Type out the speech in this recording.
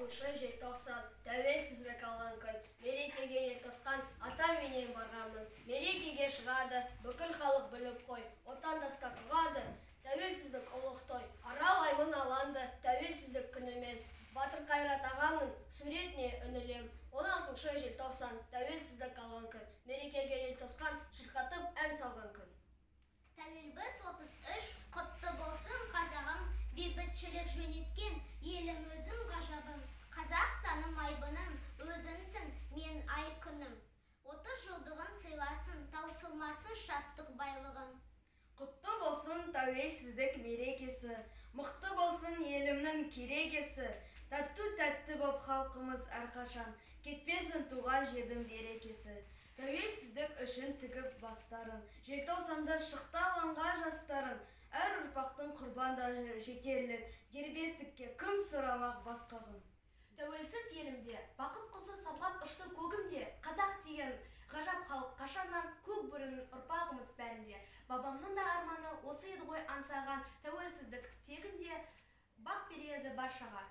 16 желтоқсан тәуелсіздік алған күн. Мерекеге ел тосқан ата менен барғанмын. Мерекеге шығады, бүкіл халық біліп қой, отандаста туғады. Тәуелсіздік ұлық той, аралаймын аланды тәуелсіздік күнімен. Батыр Қайрат ағамның суретіне үнілем. 16 желтоқсан тәуелсіздік алған күн. Мерекеге ел тосқан шырқатып ән салған күн. Тәуелбіз 33 құтты болсын қазағым, бейбітшілік жөнеткен елім өзім ғажабым. Қазақстаным айбыным, өзіңсің мен ай күнім. 30 жылдығын сыйласын, таусылмасын шаттық байлығым. Құтты болсын тәуелсіздік мерекесі, мықты болсын елімнің керегесі. Тәтті боп халқымыз әрқашан, кетпесін туған жердің берекесі. Тәуелсіздік үшін тігіп бастарын, желтоқсанда шықты алаңға жастарын. Әр ұрпақтың құрбандары жетерлік, дербестікке кім сұрамақ басқағын. Тәуелсіз елімде, бақыт құсы самғап ұшты көгімде. Қазақ деген ғажап халық қашаннан көк бөрінің ұрпағымыз бәрінде. Бабамның да арманы осы еді ғой аңсаған, тәуелсіздік тегінде бақ береді баршаға.